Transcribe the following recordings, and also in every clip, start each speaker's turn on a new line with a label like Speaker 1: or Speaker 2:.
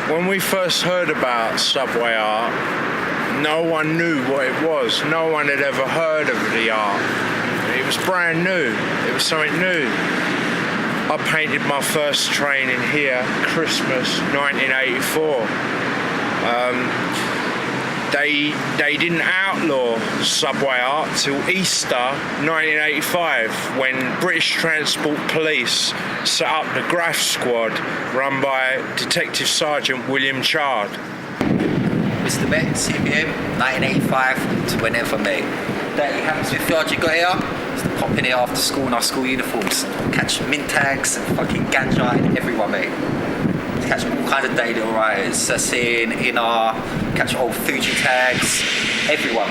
Speaker 1: When we first heard about subway art, no one knew what it was. No one had ever heard of the art. It was brand new. It was something new. I painted my first train in here, Christmas 1984. They didn't outlaw subway art till Easter 1985, when British Transport Police set up the Graff Squad, run by Detective Sergeant William Chard.
Speaker 2: Mr. Met, CPM, 1985 to whenever, mate. That happens with yard you got here, just pop in here after school in our school uniforms, catch mint tags and fucking ganja and everyone, mate. Catch all kinds of daily riders, catch old Fuji tags, everyone,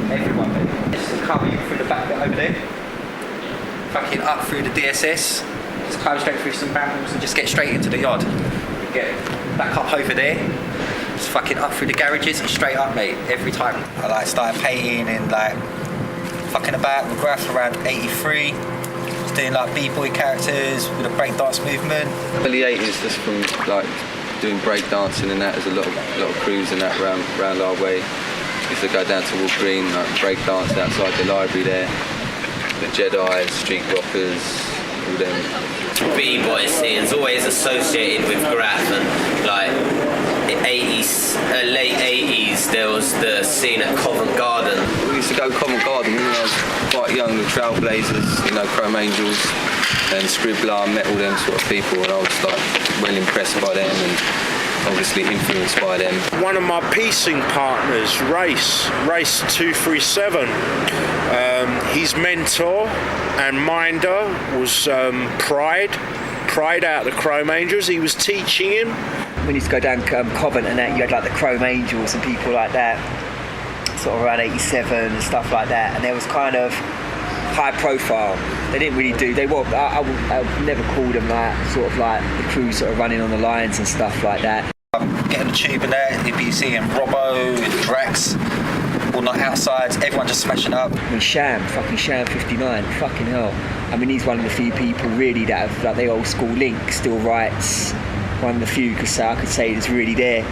Speaker 2: mate. Just come in through the back bit over there, fucking up through the DSS, just climb straight through some brambles and just get straight into the yard. Get back up over there, just fucking up through the garages and straight up, mate, every time. I started painting and fucking about with graphs around 83. Doing b-boy characters with a breakdance movement.
Speaker 3: Early 80s, just from doing breakdancing and that. There's a lot of crews and that round our way. Used to go down to Wolf Green, breakdance outside the library there. The Jedi, Street Rockers, all them.
Speaker 4: B-boy scene's always associated with graph, and 80s, late 80s, there was the scene at Covent Garden.
Speaker 3: We used to go Covent Garden when I was quite young, the Trailblazers, Chrome Angels and Scribbler, met all them sort of people, and I was well impressed by them and obviously influenced by them.
Speaker 1: One of my piecing partners, Race 237, his mentor and minder was Pride out of the Chrome Angels. He was teaching him.
Speaker 5: We used to go down Covent and that, you had the Chrome Angels and people like that, sort of around 87 and stuff like that, and there was kind of high profile. They didn't really do, I would never call them the crew sort of running on the lines and stuff like that.
Speaker 2: Getting the tube in there, you'd be seeing Robbo, Drax, all night outside, everyone just smashing up.
Speaker 5: Sham 59, fucking hell. He's one of the few people really that have the old school link, still writes. One of the few I could say is really there,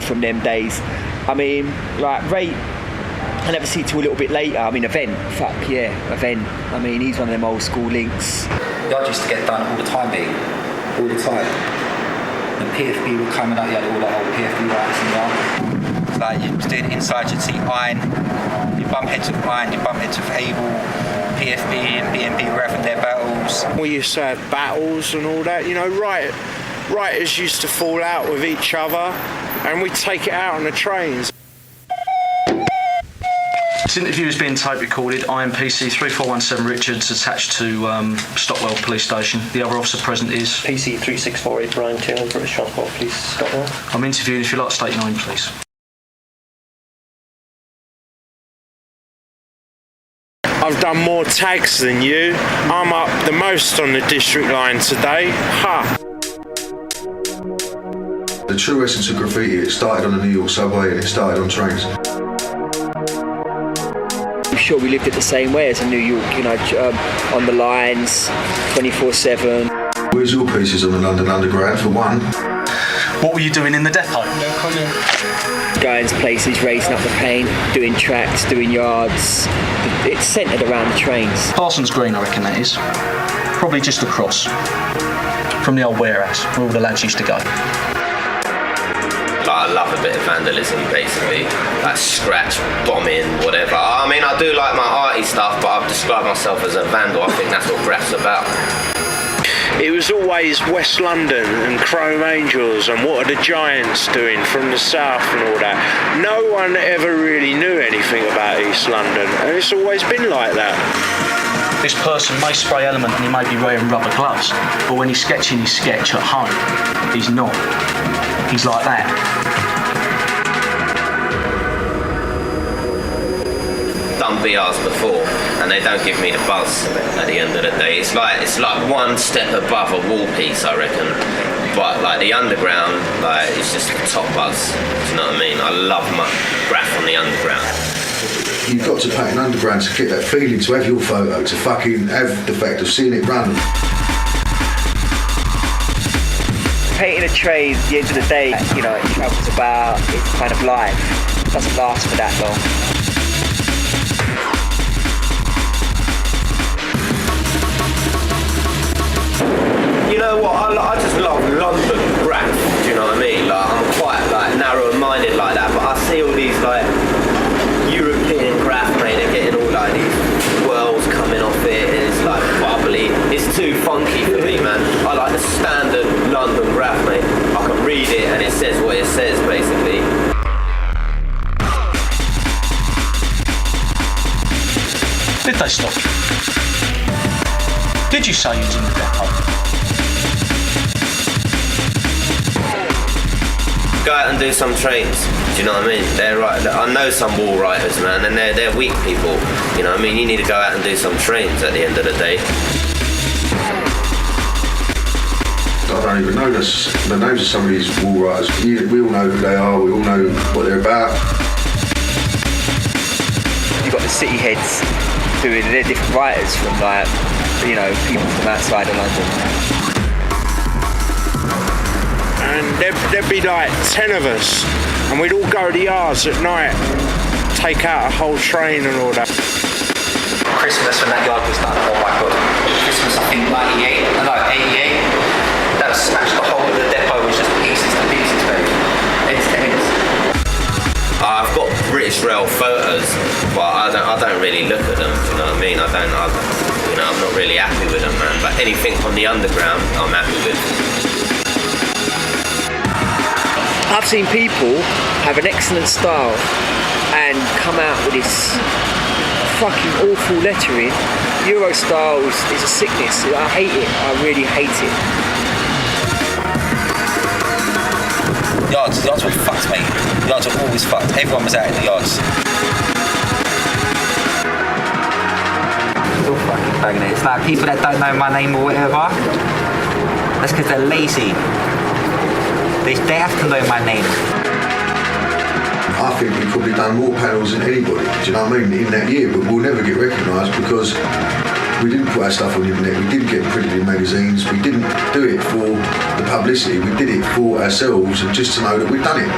Speaker 5: from them days. Ray, I never see till a little bit later. Event, Event. He's one of them old school links.
Speaker 2: Yard used to get done all the time, mate. All the time. The PFB were coming out, you had all the old PFB writers in there. You was doing inside, you'd see Iron, you bump heads with Iron, you bump heads with Abel, PFB and BNB were having their battles.
Speaker 1: We used to have battles and all that, writers used to fall out with each other and we'd take it out on the trains.
Speaker 6: This interview is being tape recorded. I am PC 3417 Richards, attached to Stockwell Police Station. The other officer present is
Speaker 7: PC 3648 Brian Taylor, British Transport Police, Stockwell.
Speaker 6: I'm interviewing. If you'd like to state your name, please.
Speaker 1: I've done more tags than you. I'm up the most on the district line today. Ha!
Speaker 8: The true essence of graffiti, it started on the New York subway and it started on trains.
Speaker 5: I'm sure we lived it the same way as in New York, on the lines, 24/7.
Speaker 8: Where's your pieces on the London Underground, for one?
Speaker 6: What were you doing in the depot?
Speaker 5: Going to places, raising up the paint, doing tracks, doing yards. It's centred around the trains.
Speaker 6: Parsons Green, I reckon that is. Probably just across from the old warehouse where all the lads used to go.
Speaker 4: I love a bit of vandalism, basically, scratch, bombing, whatever. I do like my arty stuff, but I've described myself as a vandal. I think that's what graph's about.
Speaker 1: It was always West London and Chrome Angels and what are the Giants doing from the south and all that. No one ever really knew anything about East London, and it's always been like that.
Speaker 6: This person may spray element and he may be wearing rubber gloves, but when he's sketching his sketch at home, he's not. He's like that.
Speaker 4: Done VRs before, and they don't give me the buzz at the end of the day. It's like one step above a wall piece, I reckon. But the underground, it's just the top buzz. Do you know what I mean? I love my graph on the underground.
Speaker 8: You've got to paint an underground to get that feeling, to have your photo, to fucking have the fact of seeing it run.
Speaker 5: painting a train, at the end of the day, you know, it travels about, it's kind of life. It doesn't last for that long.
Speaker 4: You know what? I just love London graph. Do you know what I mean? Like I'm quite like narrow-minded like that, but I see all these like European graph, mate. They're getting all like these whirls coming off it, and it's like bubbly. It's too funky for me, man. I like the standard London graph, mate. I can read it and it says what it says, basically.
Speaker 6: Did they stop you? Did you say you was in the depot?
Speaker 4: Go out and do some trains. Do you know what I mean? They're right. I know some wall riders, man, and they're weak people. You know what I mean? You need to go out and do some trains at the end of the day.
Speaker 8: I don't even know the names of some of these wall riders. We all know who they are. We all know what they're about.
Speaker 5: You've got the city heads doing, they're different writers from like, you know, people from outside of London.
Speaker 1: And there'd be like 10 of us, and we'd all go to the yards at night, take out a whole train and all that.
Speaker 2: Christmas when that yard was done, oh my god. Christmas I think 88, that was smashed, the whole of the depot was just pieces to pieces, baby. Entertainers.
Speaker 4: I've got British Rail photos, but I don't really look at them. You know what I mean? I'm not really happy with them, man. But anything on the underground, I'm happy with.
Speaker 5: I've seen people have an excellent style and come out with this fucking awful lettering. Euro style is a sickness. I hate it. I really hate it.
Speaker 2: Yards were fucked, mate. Yards were always fucked. Everyone was out in the yards. Still fucking banging it. It's like people that don't know my name or whatever. That's because they're lazy. They have to know my name.
Speaker 8: I think we've probably done more panels than anybody, do you know what I mean, in that year, but we'll never get recognised because we didn't put our stuff on the internet, we didn't get printed in magazines, we didn't do it for the publicity, we did it for ourselves and just to know that we'd done it.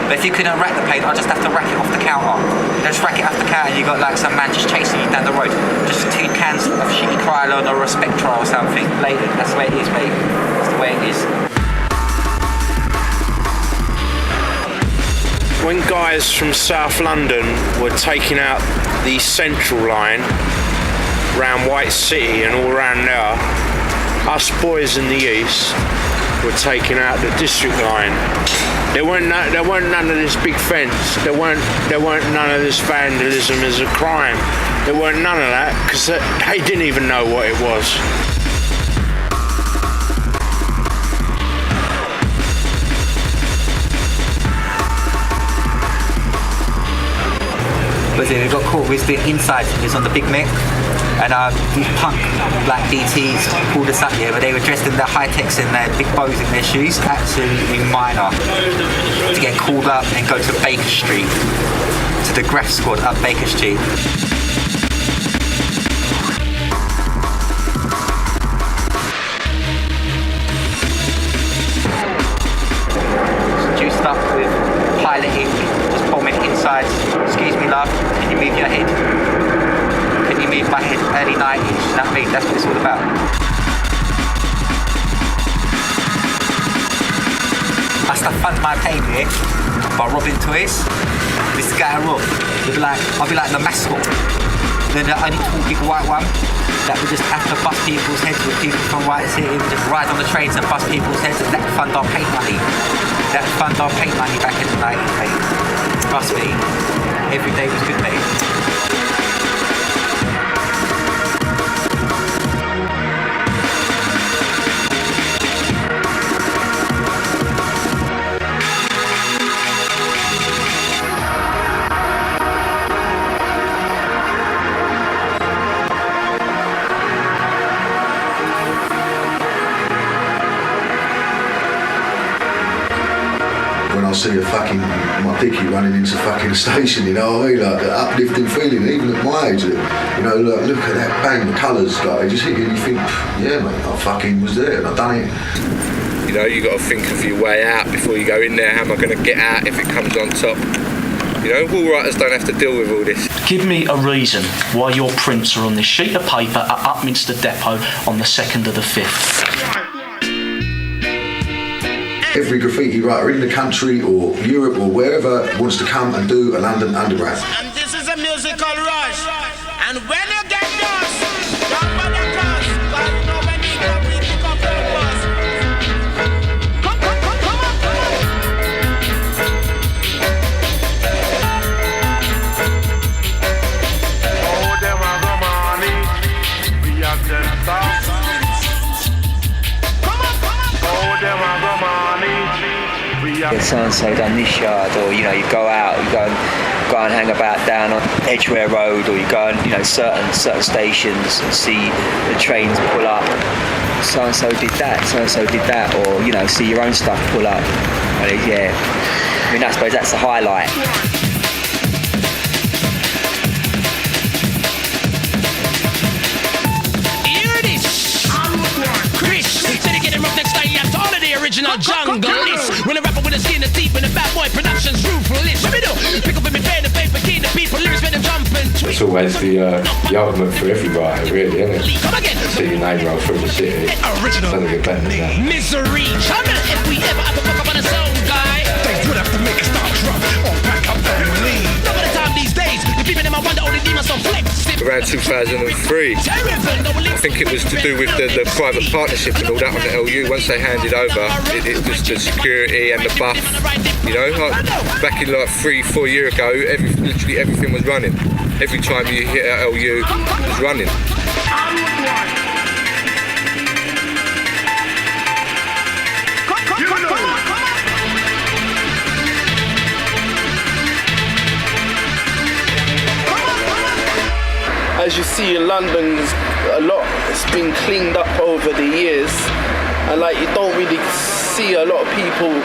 Speaker 2: But if you couldn't rack the paint, I'd just have to rack it off the counter. Just rack it off the counter and you got like some man just chasing you down the road. Just 2 cans of shitty Krylon or a Spectra or something. Later, that's the way it is, mate. That's the way it is.
Speaker 1: When guys from South London were taking out the Central line around White City and all around there, us boys in the East were taking out the District line. There weren't none of this big fence. There weren't none of this vandalism as a crime. There weren't none of that because they didn't even know what it was.
Speaker 2: But then we got caught with the inside, it was on the Big Mick. And these punk black DTs pulled us up here, but they were dressed in their high-techs and their big bows in their shoes. Absolutely minor. To get called up and go to Baker Street, to the Graph Squad up Baker Street. Juiced up with piloting, just bombing inside. Excuse me, love, can you move your head? Can you move my head early 90s? You know what I mean? That's what it's all about. I stuff fund my pain here by robbing toys. This guy I rob, I'll be like the mascot. Then the only tall big white one that would just have to bust people's heads with people from White City, would just ride on the trains and bust people's heads, and that would fund our paint money. That would fund our paint money back in the 90s, mate. Trust me, every day was good, mate.
Speaker 8: When I I see my dickie running into fucking a station, you know what I mean? Like, the uplifting feeling, even at my age, you know, look at that, bang, the colours, like, they just hit you and you think, yeah, mate, I fucking was there and I done it.
Speaker 9: You know, you got to think of your way out before you go in there. How am I going to get out if it comes on top? You know, wall writers don't have to deal with all this.
Speaker 6: Give me a reason why your prints are on this sheet of paper at Upminster Depot on the 2nd of the 5th.
Speaker 8: Every graffiti writer in the country or Europe or wherever wants to come and do a London Underground.
Speaker 10: And this is a musical rush. And when you get lost, jump on the cross. God, you know when you come, we pick up your bus. Come on.
Speaker 11: Oh, them are the money. We have the stars. Oh, them are the money.
Speaker 5: So-and-so done this yard, or you know, you go out, you go and hang about down on Edgware Road, or you go and, you know, certain stations and see the trains pull up. So-and-so did that, so-and-so did that, or you know, see your own stuff pull up. And yeah, I mean, I suppose that's the highlight.
Speaker 10: Original junglist. When a rapper with a skin that's deep and a bad boy production's ruthless. Let me do. Pick up in my pen and paper, key the people, lyrics made them jump and twist.
Speaker 12: It's always the ultimate for every writer, really, isn't it? See your name roll through the city. Doesn't get better than that.
Speaker 10: Misery. If we ever have a fuck up on a song, guy, they would have to make a start drop or back up and leave. None of the time these days, the people in my wonder only demons on flex.
Speaker 9: Around 2003, I think it was to do with the private partnership and all that on the LU. Once they handed over, it was the security and the buff. You know, like back in like 3-4 years ago, literally everything was running. Every time you hit a LU, it was running.
Speaker 13: As you see in London, a lot has been cleaned up over the years, and like you don't really see a lot of people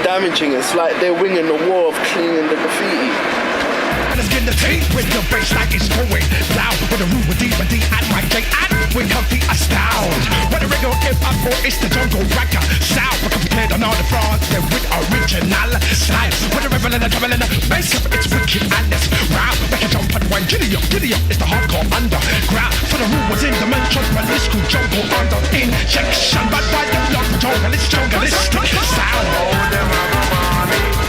Speaker 13: damaging it. It's like they're winning the war of cleaning the graffiti.
Speaker 10: Let's get the tape with the bass like it's going down with the room with D at my gate and we come the astound. When the regular hip-hop or it's the jungle rocker sound, but compared on all the frauds, they're with original style. When the rebel and the trouble and the bass up, it's wicked and it's round. Make a jump and one giddy up, it's the hardcore underground. For the rule was in dimensions, but this cool jungle under injection. But by the blood for jungle, it's jungleistic sound. Oh, them are the money.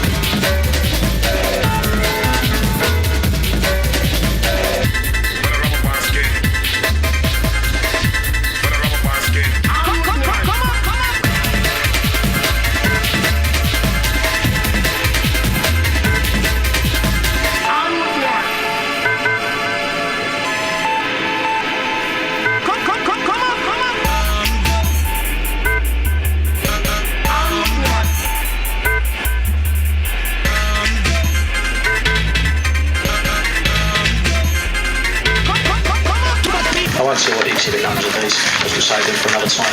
Speaker 6: I won't see what the exhibit numbers of these, because we'll save them for another time.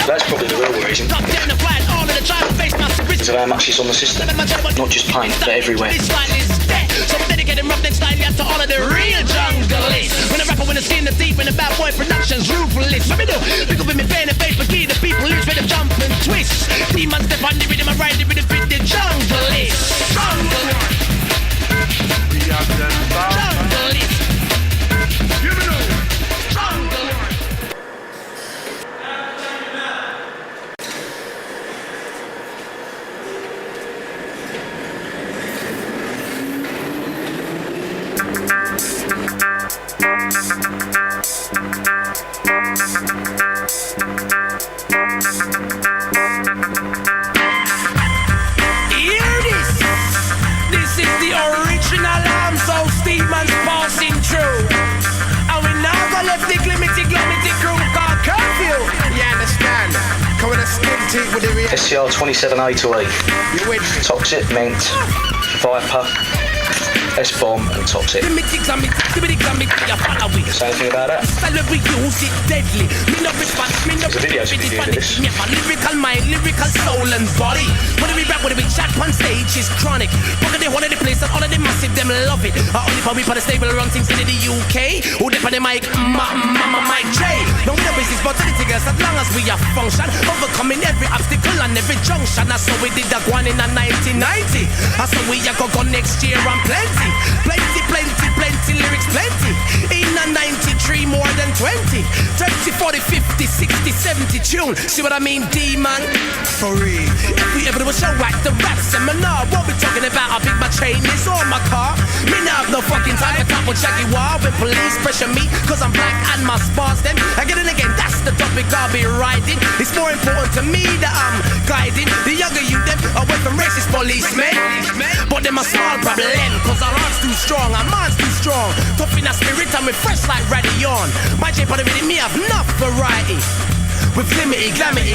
Speaker 6: That's probably the real reason. Because of how much is on the system. Not just paint, but everywhere.
Speaker 10: So dedicated rough style, you have to honor the real junglist. When a rapper with a skin that's deep and a bad boy production's ruthless. Let me do. Pick up in my pen and paper, key the people, lyrics made them jump and twist. Demons step on the rhythm, I ride the rhythm, fit the junglist. Junglist.
Speaker 6: SCR 27A to E. Toxic, Mint, Viper, S-bomb and tops it. Say anything about that? There's a video to do this.
Speaker 10: Lyrical mind, lyrical soul and body. When we rap, when we chat on stage is chronic. Because they wanted the place and all of them massive, them love it. Only for we for the stable run things in the UK. Who they for the mic, mama Mike J. No we the business, but anything else as long as we are function. Overcoming every obstacle and every junction. That's how we did that one in 1990. That's how we are go next year and plenty. Plenty lyrics, plenty. In a 93, more than 20. 30, 40, 50, 60, 70 tune. See what I mean, D-man? For real. If we ever do a show at the rap seminar, what we talking about? I think my chain is on my car. Me not have no fucking time to talk with Jackie Wild. When police pressure me, cause I'm black and my spars them. Again and again, that's the topic I'll be riding. It's more important to me that I'm guiding the younger youth them away from racist policemen. But them a small problem, cause our heart's too strong, our mind's too strong. Tough in our spirit and we fresh like Radion. My J part of it, me have enough variety. With glimity, glamity.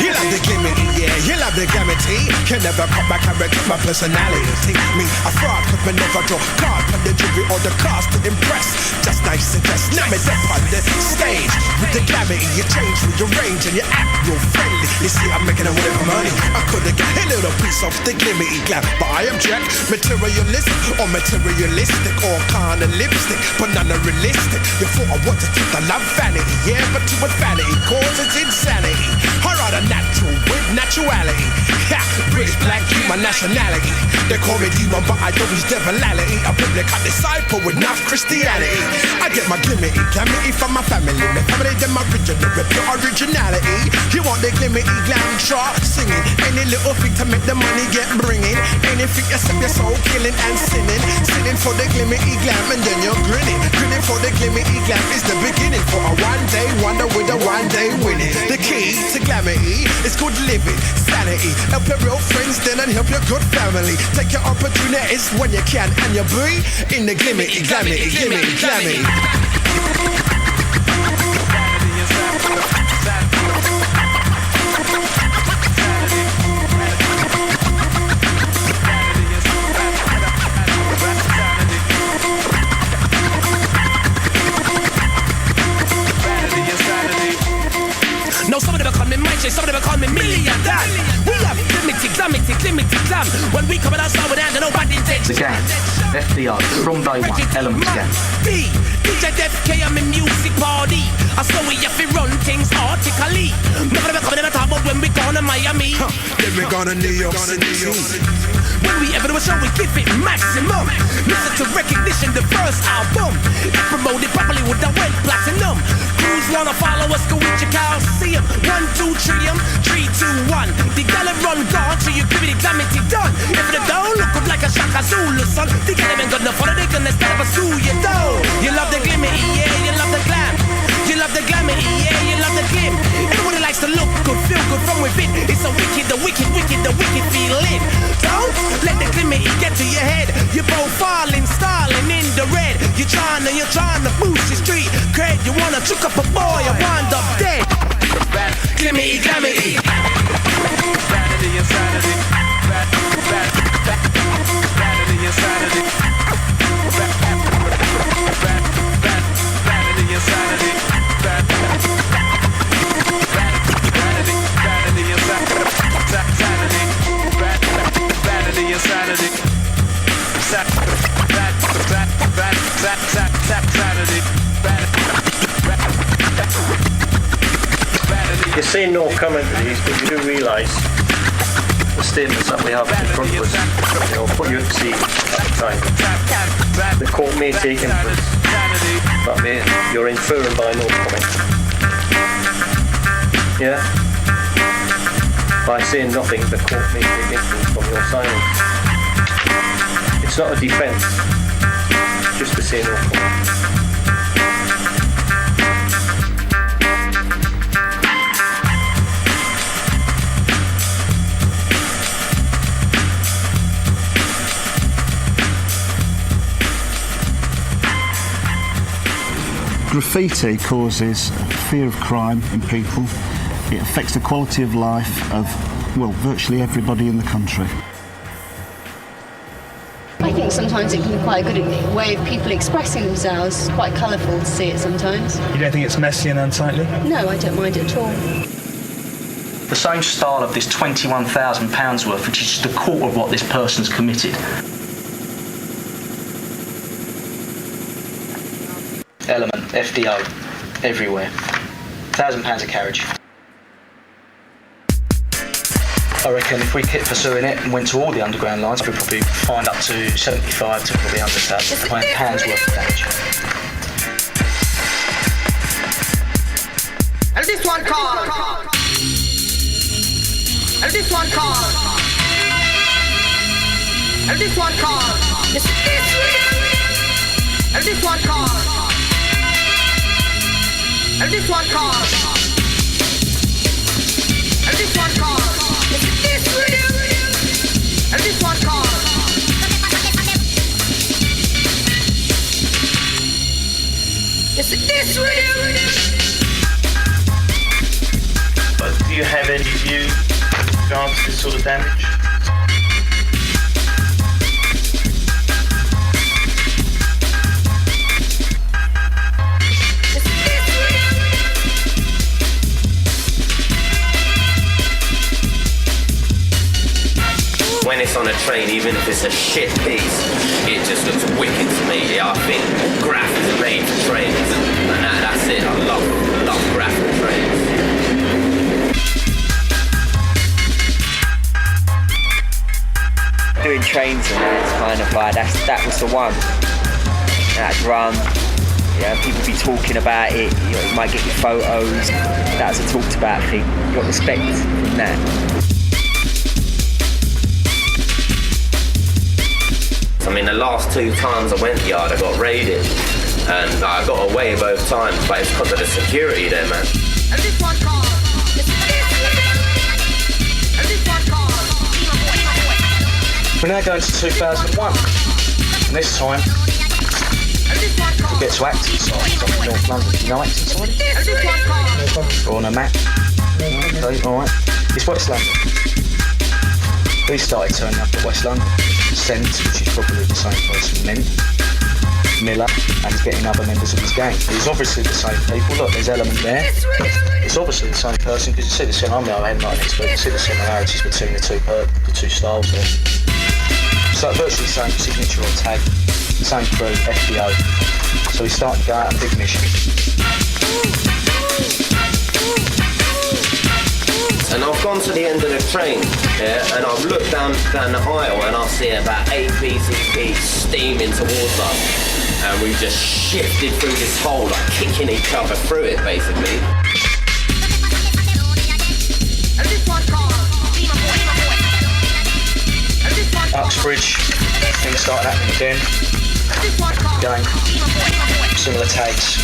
Speaker 10: He'll have the glimity, yeah, he'll have the glamity. Can never cut my character, my personality. Me, I fraud, cause me never draw card from the jury or the cast to impress. Just nice and just now me step on the stage. With the glamity, you change with your range and you act real friendly. You see, I'm making a whip of money. I could've got a little piece of the glimity glam, but I object. Materialistic or materialistic, or kind of lipstick, but none are realistic. You thought I wanted to keep the love vanity, yeah, but too much vanity causes insanity. I rather natural with naturality. Ha, British black, my nationality. They call me demon, but I don't use devility. A biblical disciple with enough Christianity. I get my glimity from my family. My family, them original, with your originality. You want the glimity glam chart singing. Any little thing to make the money get bringing. Anything except your soul killing and sinning. Sinning for the glimity glam and then you're grinning. Grinning for the glimity glam is the beginning for a one day wonder with a one day winning. The key to glamity is good living, sanity. Help your real friends then and help your good family. Take your opportunities when you can and you breathe in the glimity, glamity. No, some of them call me Mike, some of them call me Million Dan. We have glimity, glam. When we come outside with hand, nobody takes
Speaker 6: The gang, FDR, from day one, Elements gang.
Speaker 10: DJ Def K, I'm in music party. I saw we have to run things artically. Never coming in a top, but when we gone to Miami, then we gone to New York City. When we ever do a show, we give it maximum. Listen to Recognition, the first album. It promoted properly with the went platinum. Crews wanna follow us, go with your cows, see 'em. 1, 2, 3 'em, 3, 2, 1. The gala run gone, so you give it glamity done. If they don't look up like a Shaka Zulu son, they can't even gonna follow, they gonna start pursue you though. You love the glimity, yeah, you love the glam. You love the glamity, yeah, you love the glim. Everybody likes to look good, feel good from within. It's a wicked, the wicked feeling. Don't let the glimity get to your head. You're both falling, starling in the red. You're trying to boost your street cred. You wanna choke up a boy, you wind up dead. Glimity.
Speaker 11: Vanity insanity. Vanity insanity. Vanity insanity. Vanity insanity.
Speaker 7: You're seeing no comment to these, but you do realise the statements that we have in front of us, put you at sea at the time. The court may take inference, but you're inferring by no comment. Yeah? By saying nothing, the court may take inference from your silence. It's not a defence, just to say no comment.
Speaker 14: Graffiti causes fear of crime in people. It affects the quality of life of, well, virtually everybody in the country.
Speaker 15: I think sometimes it can be quite a good way of people expressing themselves. It's quite colourful to see it sometimes.
Speaker 16: You don't think it's messy and unsightly?
Speaker 15: No, I don't mind it at all.
Speaker 6: The same style of this £21,000 worth, which is just a quarter of what this person's committed. Element, FDO, everywhere. £1,000 a carriage. I reckon if we kept pursuing it and went to all the underground lines, we'd probably find up to 75 to probably £100,000 worth of damage.
Speaker 17: And this one called. And this one called. And this one called. And this one called. And this one called. And this one called. And this one called. This real.
Speaker 16: But do you have any view regards to this sort of damage?
Speaker 4: When it's on a train, even if it's a shit piece, it just looks wicked to me. I think graph is made for trains, and that's it. I love graph for trains.
Speaker 5: Doing trains and it's kind of like that was the one. That run, yeah, people be talking about it. You might get your photos. That's a talked about thing. You got respect from that.
Speaker 4: I mean, the last 2 times I went to yard, I got raided, and I got away both times, but it's because of the security there, man.
Speaker 6: We're now going to 2001, and this time we get to Actonside, up in North London. You know Actonside? Or on a map? Okay, alright. It's West London. We started turning up at West London. Sent, which is probably the same person, Miller, and he's getting other members of his gang. It's obviously the same people. Look, there's Element there. It's obviously the same person because you see the similar. I'm not an expert. You see the similarities between the two styles there. So virtually the same signature or tag, same crew, FBO. So we started to go out on a big mission.
Speaker 4: And I've gone to the end of the train, yeah, and I've looked down the aisle and I see about 8 PCPs steaming towards us. And we've just shifted through this hole, like kicking each other through it, basically.
Speaker 6: Uxbridge, things started happening again. Going, similar tags,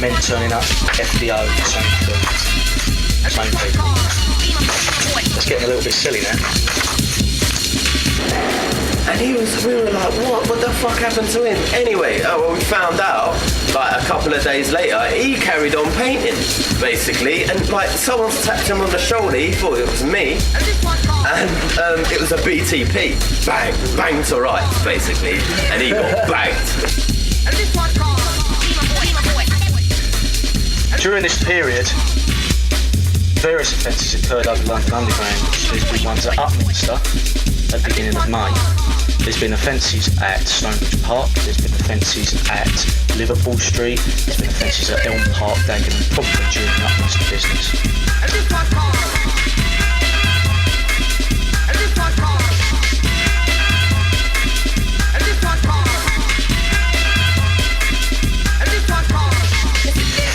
Speaker 6: men turning up, FDO, same crew, same people. It's getting a little bit silly now.
Speaker 4: And we were like, what the fuck happened to him? Anyway, we found out, like a couple of days later, he carried on painting, basically, and like someone's tapped him on the shoulder, he thought it was me, and it was a BTP. Bang, bang to rights, basically, and he got banged.
Speaker 6: During this period, various offences occurred over London Underground. There's been ones at Upminster at the beginning of May. There's been offences at Stonebridge Park. There's been offences at Liverpool Street. There's been offences at Elm Park, Dagenham, probably during the Upminster business.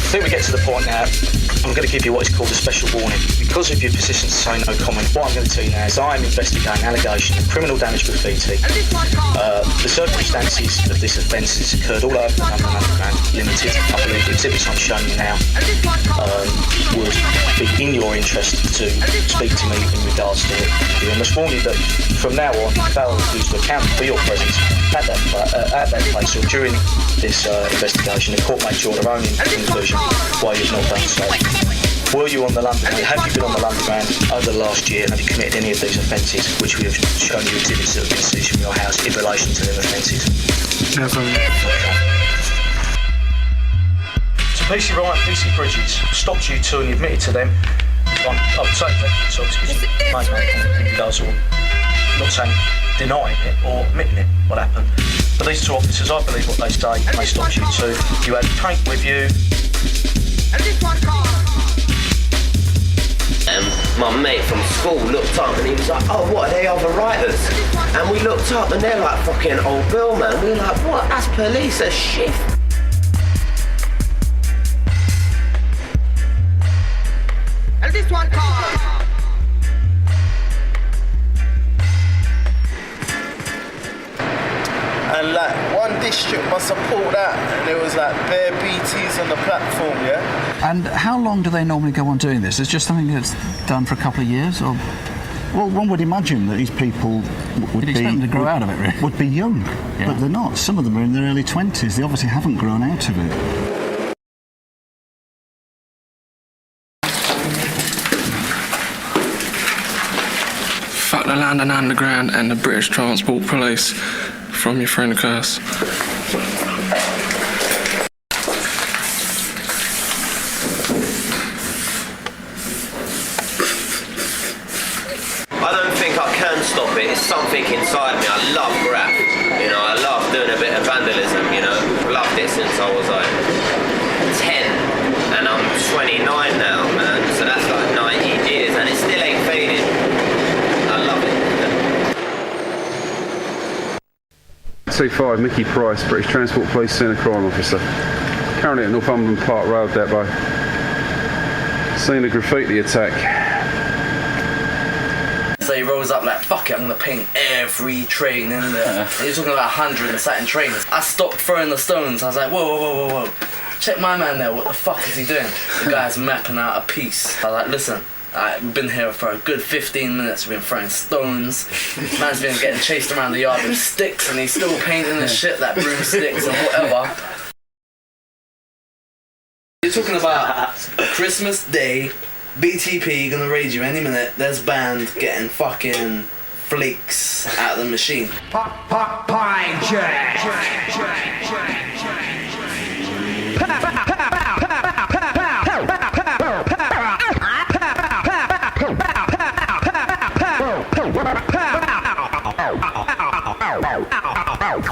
Speaker 6: I think we get to the point now, and I'm going to give you what is called a special warning. Because of your persistence to say no comment, what I'm going to tell you now is I am investigating allegation of criminal damage graffiti. The circumstances of this offence has occurred all over the London Underground Limited. I believe the exhibits I'm showing you now would be in your interest to speak to me in regards to it. I must warn you that from now on, they'll refuse to account for your presence at that place or during this investigation. The court may draw their own conclusion why you've not done so. Were you on the London? Have you been on the Underground over the last year? Have you committed any of these offences, which we have shown you exhibits that have been seized from your house in relation to them offences?
Speaker 7: Never.
Speaker 6: So PC Ryan, PC Bridges stopped you two and you admitted to them. I'll take that. So excuse me, you guys are not saying denying it or admitting it, what happened. But these two officers, I believe what they say, they stopped you two. You had paint with you.
Speaker 4: My mate from school looked up and he was like, oh, what are they other writers? And we looked up and they're like fucking Old Bill, man. We were like, what? That's police, that's shift.
Speaker 17: And this one called.
Speaker 13: And like one district must have pulled out and there was like bare BTs on the platform, yeah?
Speaker 18: And how long do they normally go on doing this? It's just something that's done for a couple of years, or?
Speaker 14: Well, one would imagine that these people would
Speaker 18: You'd expect them to grow out of it, really.
Speaker 14: Would be young,
Speaker 18: Yeah.
Speaker 14: but they're not. Some of them are in their early 20s. They obviously haven't grown out of it.
Speaker 19: Fuck the London Underground and the British Transport Police. From your friend Curse.
Speaker 4: I don't think I can stop it. It's something inside me. I love rap. You know, I love doing a bit of vandalism, you know. Loved it since I was like 10 and I'm 29 now, man. So that's like 19 years and it still ain't faded. I love it.
Speaker 20: C5, Mickey Price, British Transport Police Centre Crime Officer. Currently at Northumberland Park Road, Depot. Seen a graffiti attack.
Speaker 21: So he rolls up like, fuck it, I'm gonna paint every train in there. He was talking about 100 and something trains. I stopped throwing the stones. I was like, whoa. Check my man there, what the fuck is he doing? The guy's mapping out a piece. I was like, listen. We've been here for a good 15 minutes, we've been throwing stones. Man's been getting chased around the yard with sticks and he's still painting his shit, like broomsticks and whatever. You're talking about Christmas Day, BTP gonna raid you any minute, there's band getting fucking flakes out of the machine.
Speaker 17: Pine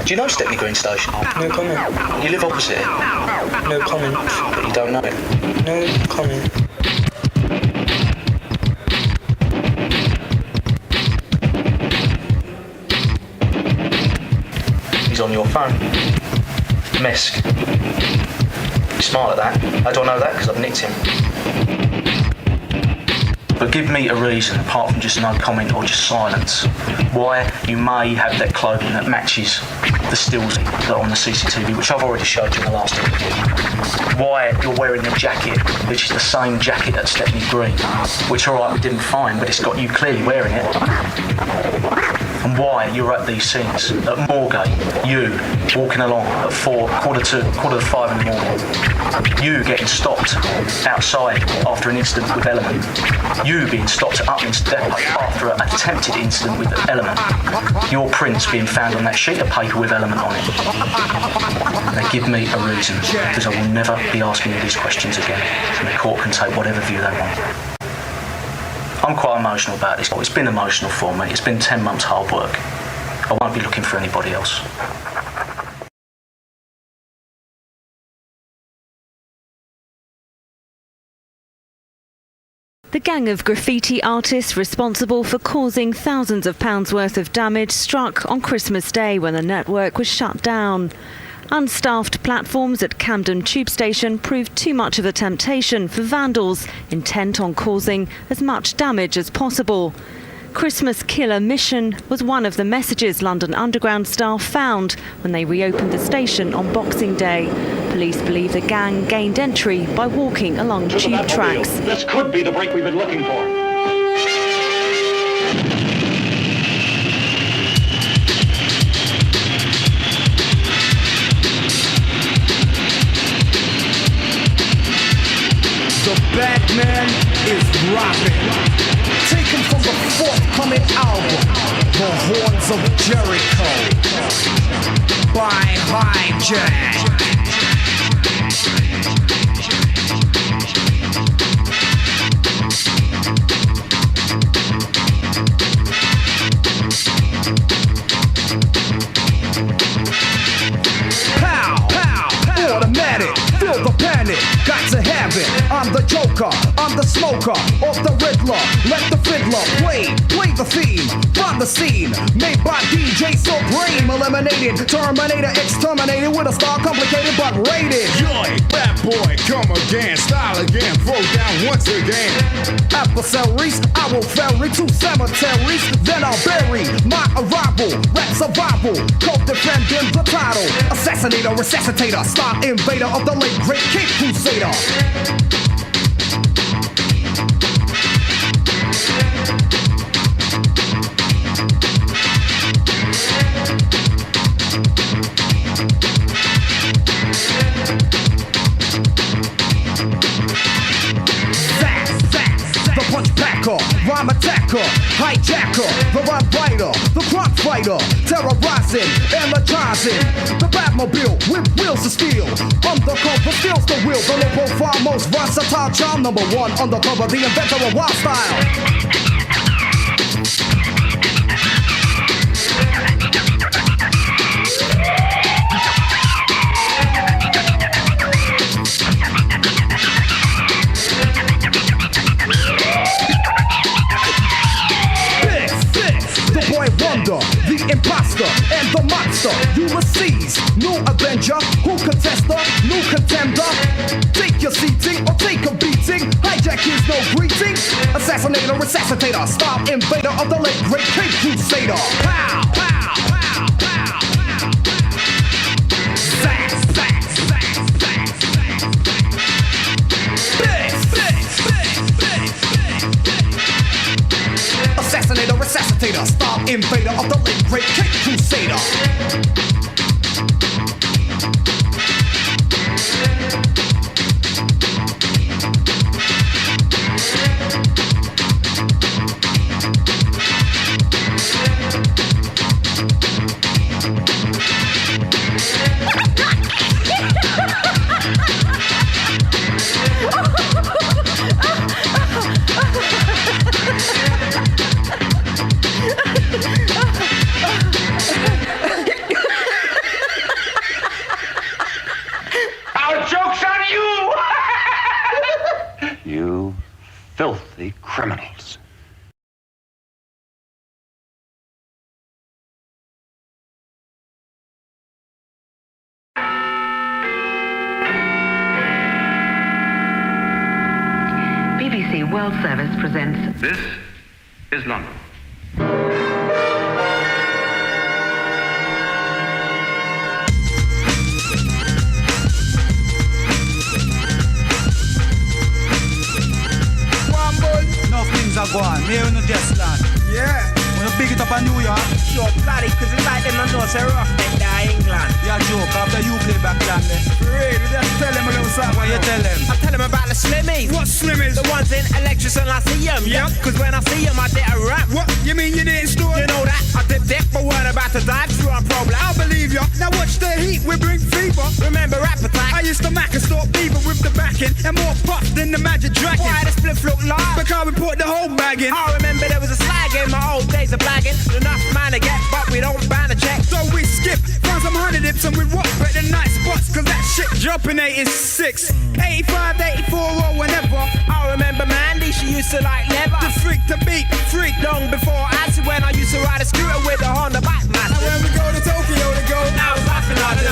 Speaker 6: Do you know Stepney Green Station? No comment. You live opposite it? No comment, but you don't know it. No comment. He's on your phone. Mesk. You smile at that. How do I know that? Because I've nicked him. But give me a reason, apart from just no comment or just silence, why you may have that clothing that matches the stills that are on the CCTV, which I've already showed you in the last interview. Why you're wearing a jacket, which is the same jacket at Stepney Green, which, alright, we didn't find, but it's got you clearly wearing it. And why you're at these scenes, at Moorgate, you walking along at quarter to 5 in the morning, you getting stopped outside after an incident with Element, you being stopped at Uplands Depot after an attempted incident with Element, your prints being found on that sheet of paper with Element on it. They give me a reason, because I will never be asking you these questions again, and the court can take whatever view they want. I'm quite emotional about this. It's been emotional for me. It's been 10 months hard work. I won't be looking for anybody else.
Speaker 22: The gang of graffiti artists responsible for causing thousands of pounds worth of damage struck on Christmas Day when the network was shut down. Unstaffed platforms at Camden Tube Station proved too much of a temptation for vandals intent on causing as much damage as possible. Christmas killer mission was one of the messages London Underground staff found when they reopened the station on Boxing Day. Police believe the gang gained entry by walking along tube tracks.
Speaker 10: This could be the break we've been looking for.
Speaker 17: The Batman is rapping. Taken from the forthcoming album, The Horns of Jericho, by Hijack. Automatic, feel the panic, got to have it. I'm the Joker, I'm the smoker, off the Riddler. Let the fiddler play the theme, from the scene, made by DJ Supreme. Eliminated, Terminator, exterminated with a star complicated but rated.
Speaker 10: Yoy, bad boy, come again, style again, throw down once again.
Speaker 17: Adversaries, I will ferry to cemeteries, then I'll bury my arrival. Rap survival, co-defending the title. Assassinator, resuscitator, star invader of the late great Cape Crusader. Rhyme attacker, hijacker, the rhyme writer, the crime fighter, terrorizing, energizing, the Batmobile with wheels of steel. Undercover steals the wheel, the low profile, most versatile child, number one undercover, the inventor of wild style. The imposter and the monster, Ulysses, new avenger, who contester, new contender. Take your seating or take a beating. Hijack is no greeting. Assassinator, resuscitator, star invader of the late great Cape Crusader. Pow, pow, pow, pow, pow. Zack, zack, zack, zack, zack. Assassinator, resuscitator, star invader of the late great Cape Crusader.
Speaker 10: You filthy criminals.
Speaker 1: BBC World Service presents...
Speaker 10: This is London.
Speaker 3: Enough things are going. Me and just land. Yeah. Wanna big it up in New York?
Speaker 17: Sure, bloody, cause it's like them and know say rough neck there in England.
Speaker 3: Yeah, joke. After you play back land there.
Speaker 17: Really? Just tell them a little something.
Speaker 3: What you tell them?
Speaker 17: I tell them about the slimmies.
Speaker 3: What slimmies?
Speaker 17: The ones in Electric and I see them.
Speaker 3: Yeah.
Speaker 17: Cause when I see them, I did a rap.
Speaker 3: What? You mean you didn't store?
Speaker 17: You know that? I did dick, but weren't about to dive through a problem.
Speaker 3: I believe ya. Now watch the heat, we bring fever.
Speaker 17: Remember Rap Attack?
Speaker 3: I used to mac and store beaver with the backing and more puff than the Magic Dragon.
Speaker 17: Why the split look live?
Speaker 3: Because we put the whole bag in.
Speaker 17: I remember there was a slag in my old days of blagging. Enough man to get, but we don't ban a check.
Speaker 3: So we skip, find some honey dips and we rock better than night spots. Cause that shit dropping 86, 85, 84 or whenever.
Speaker 17: I remember Mandy, she used to like leather.
Speaker 3: The freak to beat, freak.
Speaker 17: Long before acid when I used to ride a scooter with a Honda bike master.
Speaker 3: And when we go to Tokyo to go,
Speaker 17: I was laughing at it.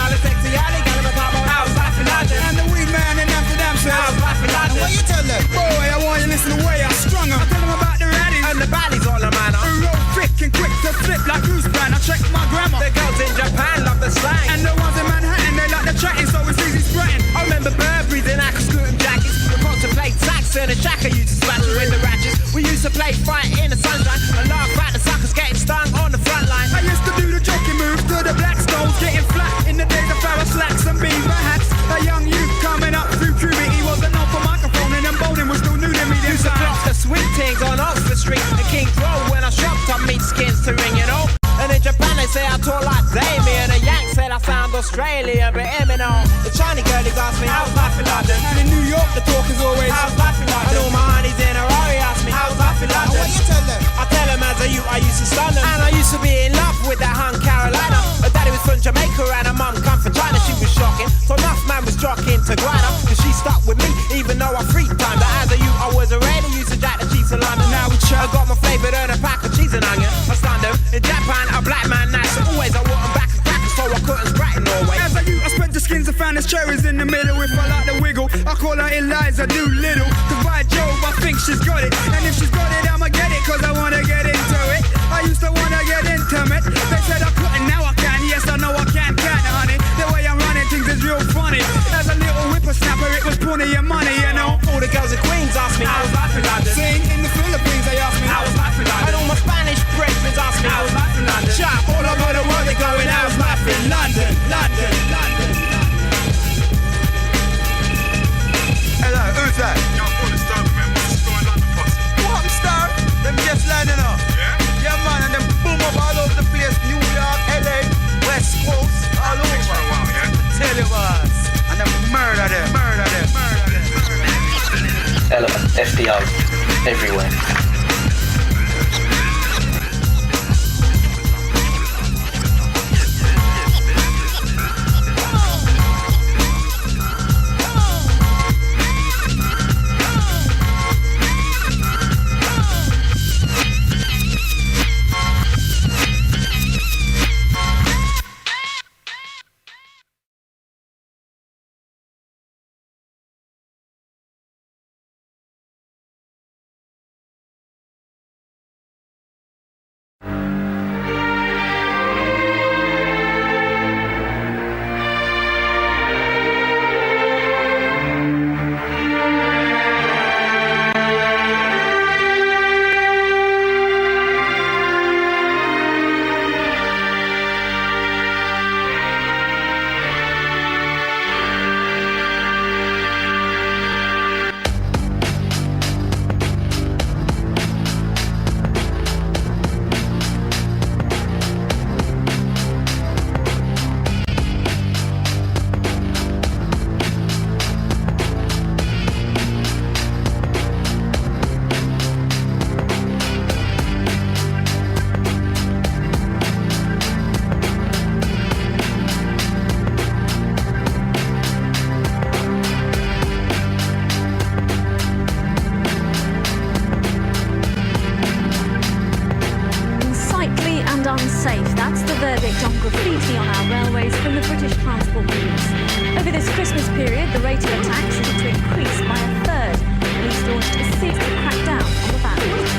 Speaker 3: the alley, gal in my top of house life in London. And the weed man in Amsterdam says house life in London. What you tell them? Boy, I want you to listen to the way I strung them. I tell them about the raddies and the baddies all the manner. Who roll thick and quick to flip like Bruce Brand. I check my grammar. The girls in Japan love the slang. And the ones in Manhattan, they like the chatting, so it's easy spreading. I remember Burberry's in Aquascoot jackets. We got to play tax in a shacker, used to smash it with the ratchets. We used to play fight in the sunshine and laugh at the suckers getting stung on the front line. I used to do the jockey moves to the black stones, getting flat in the days of Farrah slacks and beaver hats. A young youth coming up through puberty wasn't known for microphone, and them bowling was still new to me. Used to clock the sweet things on Oxford Street and King's Road when I shopped on meat skins to ring, you know. And in Japan they say I talk like Damien. A Yank said I sound Australian, but Eminem. The Chinese girlies ask me how's life in London. And in New York the talk is always how's life in London. And all my honeys in a Rari ask me how's life in London. And what you tell them? I tell them as a youth I used to stun them. And I used to be in love with that hun Carolina. Her daddy was from Jamaica and her mum come from China. She was shocking, so enough man was jockeying to grind her. Cause she stuck with me even though I free time. But as a youth I was already used to jack the cheese in London. Now we chill. I got my flavoured and a pack of cheese and onion. I stunned them in Japan. A black man nice, so always I want them back and crackers, so I couldn't sprat in Norway. As a youth, I spent the skins and found there's cherries in the middle. If I like the wiggle, I call her Eliza Doolittle. Cause by Jove, I think she's got it. And if she's got it, I'ma get it, cause I wanna get into it. I used to wanna get intimate. They said I couldn't, now I can. Yes, I know I can, honey. The way I'm running things is real funny. As a little whippersnapper, it was plenty of money, you know. All the girls in Queens ask me how was life in London. Sing in the Philippines, they ask me how was life in London. And all my Spanish brethren ask me how was life in London. Chat all over the world, they going how's life in London, London, London. Hello, who's that? Yo, I'm calling Star, man. What's going on, London Posse? What, Star? Them just landing up. Yeah? Yeah, man, and them boom up all over the place. New York, LA, West Coast, all over. For a while, yeah? Tell you what. And them murder them, murder them, murder them.
Speaker 6: Element, FDO, everywhere.
Speaker 22: Unsafe, that's the verdict on graffiti on our railways from the British Transport Police. Over this Christmas period, the rate of attacks is to increase by a third. Police launched a series to crack down on the vandals.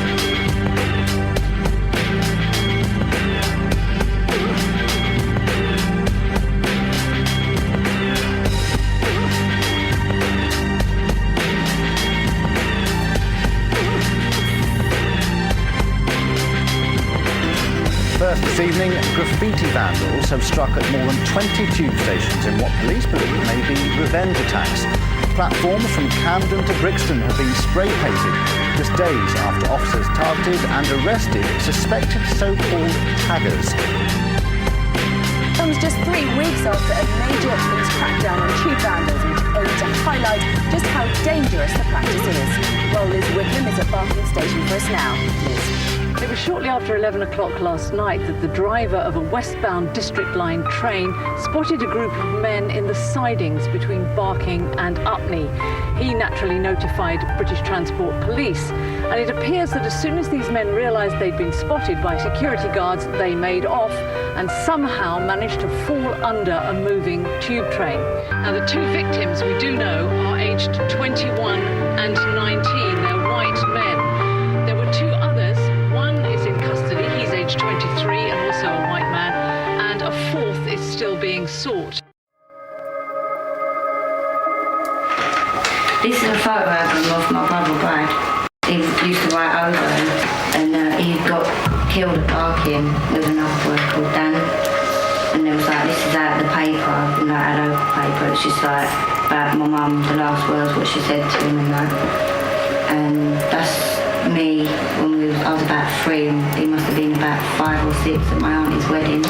Speaker 2: First this evening, graffiti vandals have struck at more than 20 tube stations in what police believe may be revenge attacks. Platforms from Camden to Brixton have been spray painted just days after officers targeted and arrested suspected so-called taggers.
Speaker 8: Comes just 3 weeks after a major police crackdown on tube vandals, which aimed to highlight just how dangerous the practice is. Well, Liz Wickham is at Barking Station for us now. Liz.
Speaker 9: It was shortly after 11 o'clock last night that the driver of a westbound District Line train spotted a group of men in the sidings between Barking and Upney. He naturally notified British Transport Police, and it appears that as soon as these men realised they'd been spotted by security guards, they made off and somehow managed to fall under a moving tube train. Now, the two victims we do know are aged 21 and 19. They're white men. There were two others. One is in custody. He's aged 23 and also a white man. And a fourth is still being sought.
Speaker 12: This is a photo album of my brother Brad. He used to write over and he got killed at Barking with another boy called Dan. And there was like, this is out of the paper, you know, our local paper. It's just like about my mum, the last words, what she said to him and that. And that's me when I was about 3 and he must have been about 5 or 6 at my auntie's wedding.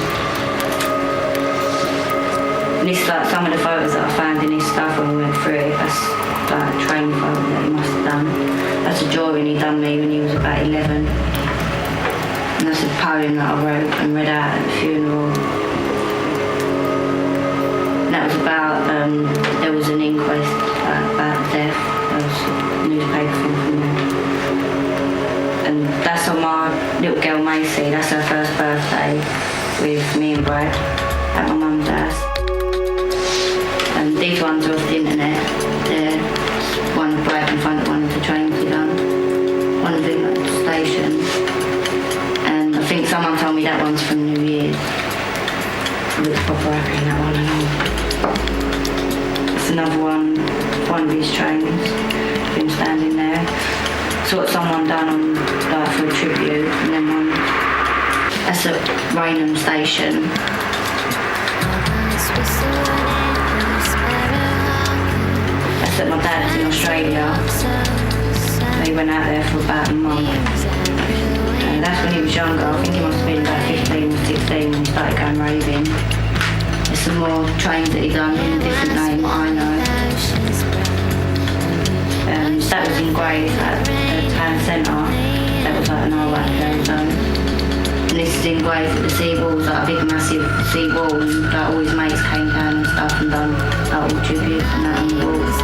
Speaker 12: And this is like some of the photos that I found in his stuff when we went through it. That's like a train photo that he must have done. That's a drawing he done me when he was about 11. And that's a poem that I wrote and read out at the funeral. And that was about, there was an inquest about death. There was a newspaper thing from there. And that's on my little girl Macy. That's her first birthday with me and Brad at my mum's house. And these ones are off the internet. They're one of Brad in front of one of the trains we done. One of them at the station. And I think someone told me that one's from New Year's. It looks proper happy, that one. It's another one of his trains. Been standing there. It's what someone done on, like, for a tribute, and then one. That's at Raynham Station. That's at my dad's in Australia. He went out there for about a month. And that's when he was younger. I think he must have been about 15 or 16 when he started going raving. There's some more trains that he done in a different name that I know. That was engraved at the town centre. That was like an old Rathdown zone. And this is engraved at the sea walls, like a big massive sea wall, and like all his mates came down and stuff and done like all tributes and that on the walls.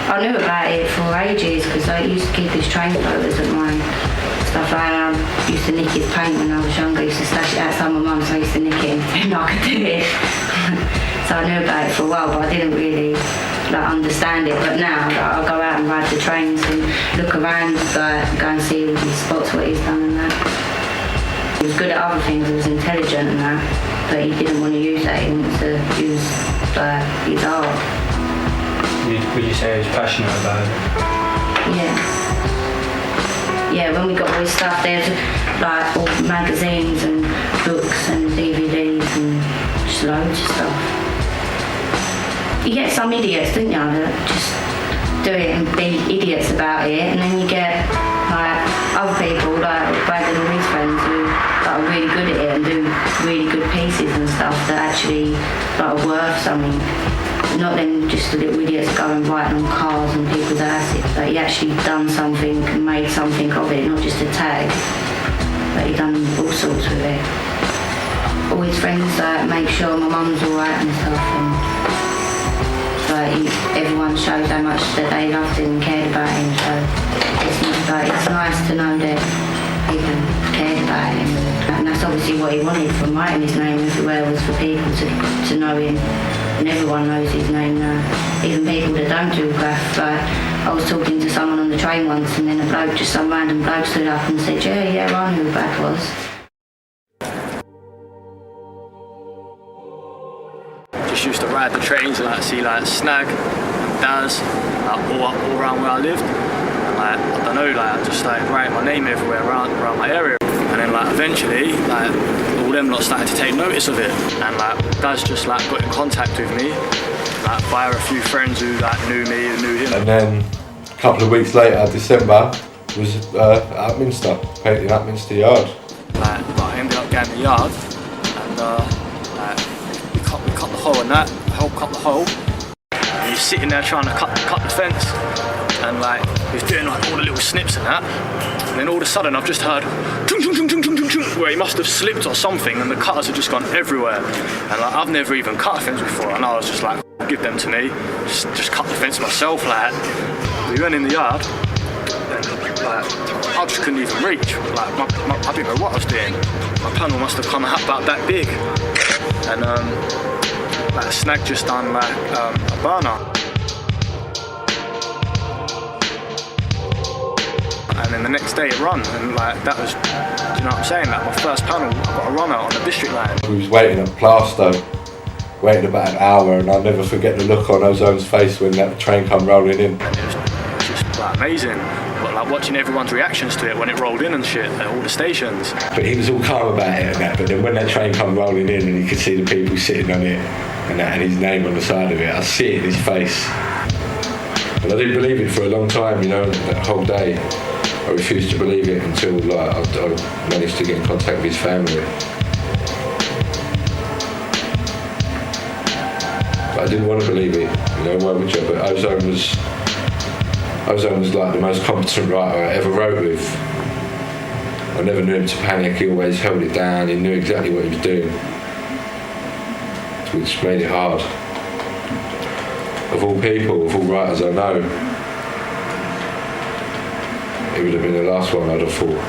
Speaker 12: I knew about it for ages because I used to keep his train photos at my stuff like that. I used to nick his paint when I was younger. I used to stash it outside my mum, so I used to nick it and I could do it. So I knew about it for a while, but I didn't really understand it. But now I'll go out and ride the trains and look around, go and see all these spots, what he's done and that. He was good at other things, he was intelligent and that, but he didn't want to use that, he wanted to use his art.
Speaker 6: Would you say he was passionate about it?
Speaker 12: Yeah. Yeah, when we got all his stuff, there's all magazines and books and DVDs and just loads of stuff. You get some idiots, don't you, that just do it and be idiots about it, and then you get other people like Brad and all his friends who are really good at it and do really good pieces and stuff that actually are worth something. Not then just the little idiots going writing on cars and people's asses, but he actually done something and made something of it, not just a tag, but he done all sorts with it. All his friends make sure my mum's alright and stuff, and everyone shows how much that they loved him and cared about him, so it's nice to know that people cared about him, and that's obviously what he wanted from writing his name everywhere, was for people to know him, and everyone knows his name now, even people that don't do graff. I was talking to someone on the train once, and then some random bloke stood up and said, yeah, I knew who Brad was.
Speaker 11: Just used to ride the trains and see Snag and Daz all around where I lived, and I don't know, I just started writing my name everywhere around my area, and then eventually all them lot started to take notice of it, and Daz just got in contact with me via a few friends who knew me and knew him.
Speaker 15: And then a couple of weeks later, December, was at Minster, painting at Minster Yard.
Speaker 11: I ended up getting the yard, and we cut the hole, and helped cut the hole. And he's sitting there trying to cut the fence, and he's doing all the little snips and that. And then all of a sudden, I've just heard chung, chung, chung, chung, chung, chung, chung, where he must have slipped or something, and the cutters have just gone everywhere. And I've never even cut a fence before, and I was just give them to me, just cut the fence myself. We went in the yard, and I just couldn't even reach. I didn't know what I was doing. My panel must have come out about that big, and Snag just done a burner, and then the next day it run, and that was, do you know what I'm saying? My first panel, I got a runner on the district line.
Speaker 15: We was waiting at Plasto, waiting about an hour, and I'll never forget the look on Ozone's face when that train come rolling in.
Speaker 11: And it was just amazing, but watching everyone's reactions to it when it rolled in and shit at all the stations.
Speaker 15: But he was all calm about it and that, but then when that train come rolling in and you could see the people sitting on it and his name on the side of it, I see it in his face. But I didn't believe it for a long time, that whole day. I refused to believe it until I managed to get in contact with his family. But I didn't want to believe it, why would you? But Ozone was the most competent writer I ever wrote with. I never knew him to panic, he always held it down, he knew exactly what he was doing, which made it hard. Of all people, of all writers I know, it would have been the last one I'd have thought.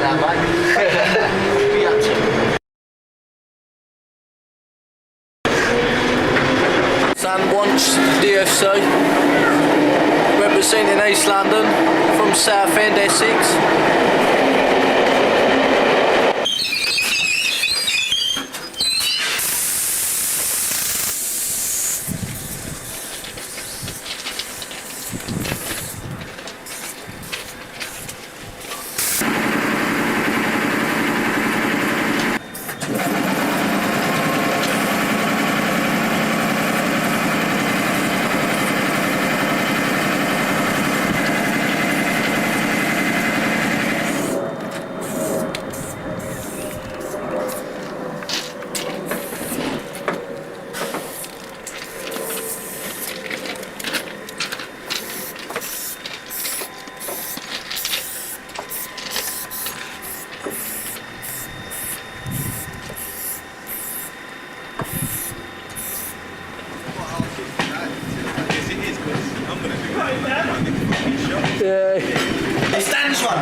Speaker 21: now, mate. Be up to. Sam Wants, DFC, representing East London from Southend, Essex.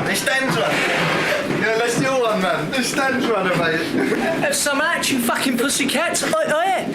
Speaker 5: The stands one. Yeah, let's do one, man. The stands one, mate.
Speaker 21: Have some action, fucking pussycats. Yeah.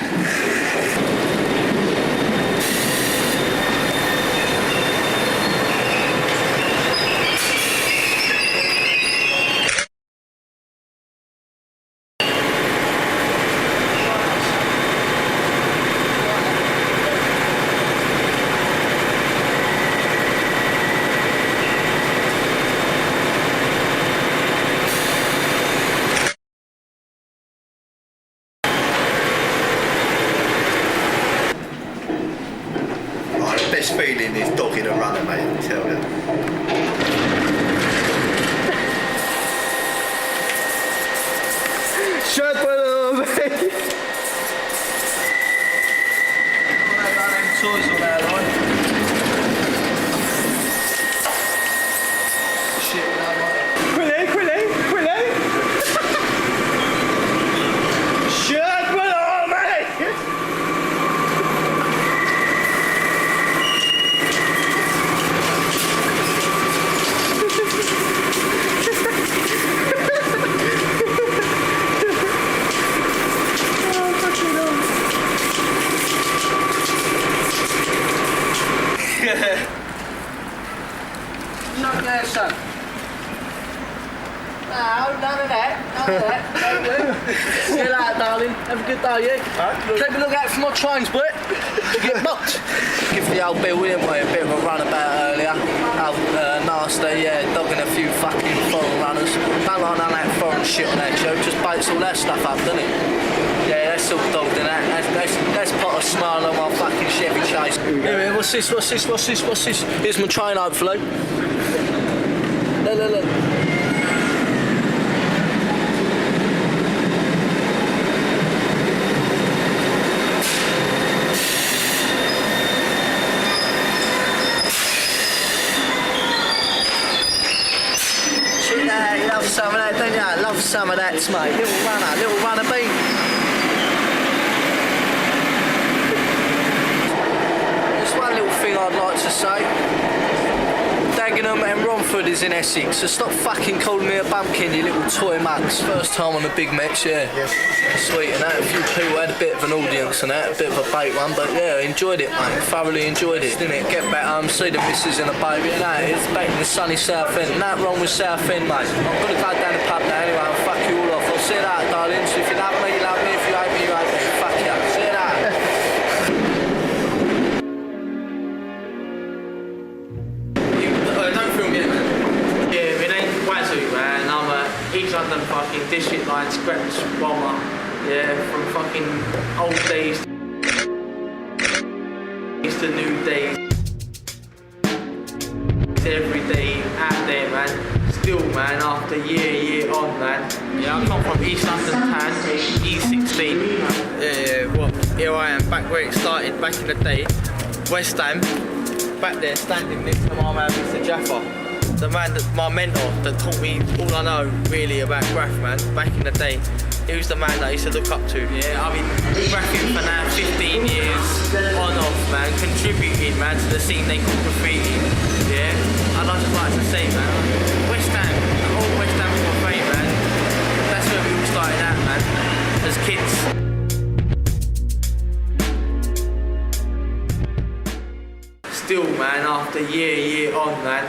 Speaker 5: Best feeling is dogging a runner, mate, I tell you. Shut up, mate.
Speaker 21: Toys on our line. Shit,
Speaker 5: Quilly. Shut up, mate.
Speaker 21: Not there, son. No, none of that. See you later, darling. Have a good day, yeah? Keep a look out for my trains, boy. You get booked. Give the old Bill William a bit of a runabout earlier. Nasty, yeah, dogging a few fucking foreign runners. Don't like none of that foreign shit on that show. Just baits all that stuff up, doesn't it? Yeah, that's all dogged in that. That's put a smile on my fucking Chevy Chase. Here, what's this? Here's my train, hopefully. Look. You love some of that, don't you? I love some of that, mate. Little runner beat. There's one little thing I'd like to say. Dagenham and Romford is in Essex, so stop fucking calling me a bumpkin, you little toy mugs. First time on a big match, yeah. Sweet and that, a few people had a bit of an audience and that, a bit of a bait one, but yeah, enjoyed it, mate. Thoroughly enjoyed it, didn't it? Get back home, see the missus and the baby, and that, it's back in the sunny Southend. Nothing wrong with Southend, mate. I'm gonna go down the pub now anyway and fuck you all off. I'll see you later, darling. So if you love me, you love me. If you hate me, you hate me. Fuck you. See you later.
Speaker 11: East London fucking district line scratch bomber, yeah, from fucking old days to new days. Every day out there, man. Still, man, after year on, man. Yeah, I come from East London town, E16. Yeah, well, here I am, back where it started, back in the day. West Ham, back there, standing next to my man, Mr. Jaffa. The man, my mentor, that taught me all I know really about graph, man, back in the day. He was the man that I used to look up to. Yeah, I've been graphing for now 15 years, on off, man, contributing, man, to the scene they call graffiti. Yeah, I'd just like to say, man, West Ham, the whole West Ham
Speaker 21: as kids. Still, man, after year on, man,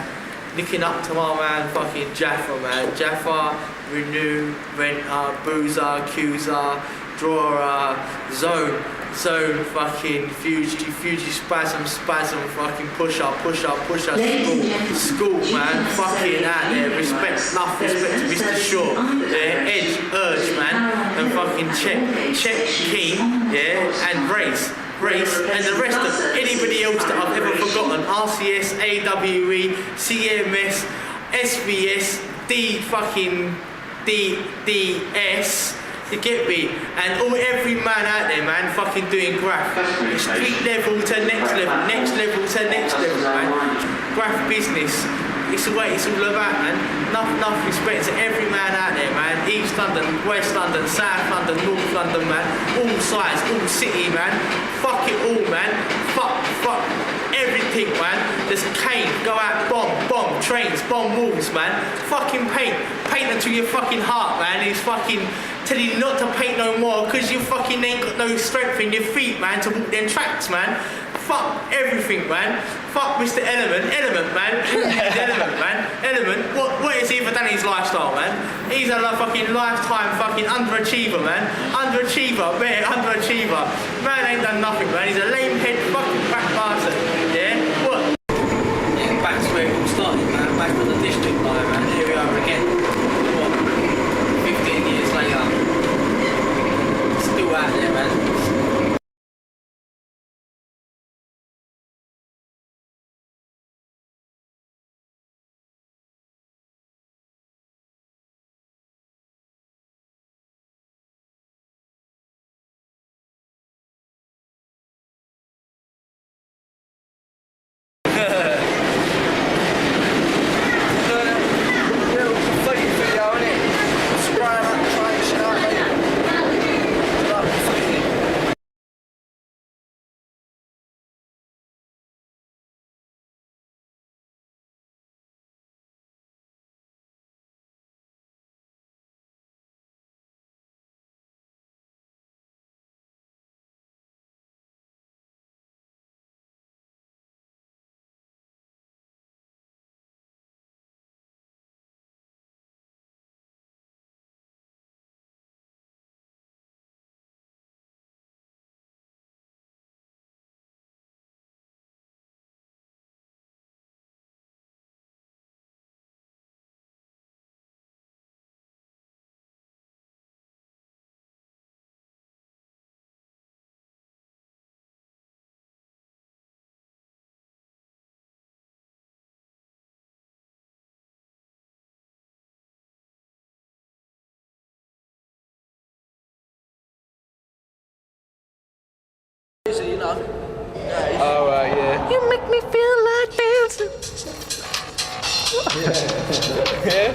Speaker 21: looking up to my man, fucking Jaffa, man. Jaffa, Renew, Renter, Boozer, Accuser, Drawer, Zone, fucking Fuji, Spasm, fucking push up, school, man, fucking out there, respect to Mr. Shaw, yeah, Edge, Urge, man, and fucking check, Key, yeah, and Race, and the rest of anybody else that I've ever forgotten, RCS, AWE, CMS, SBS, DS, you get me? And every man out there, man, fucking doing graph. Street level to next level, man. Graph business. It's the way it's all about, man. Enough respect to every man out there, man. East London, West London, South London, North London, man. All sides, all city, man. Fuck it all, man. Fuck everything, man. There's cane, go out, bomb trains, bomb walls, man. Fucking paint until your fucking heart, man. It's fucking telling you not to paint no more because you fucking ain't got no strength in your feet, man, to walk them tracks, man. Fuck everything, man. Fuck Mr. Element, man. Element. What has he ever done in his lifestyle, man? He's a fucking lifetime fucking underachiever, man. Underachiever. Man ain't done nothing, man. He's a lame head fucking back bastard. Yeah? What? Yeah, back to where it all started, man. Back on the district line, man. Here we are again. What? 15 years later. Still out there, man. You know.
Speaker 7: Oh, yeah.
Speaker 21: You make me feel like dancing.
Speaker 7: Yeah?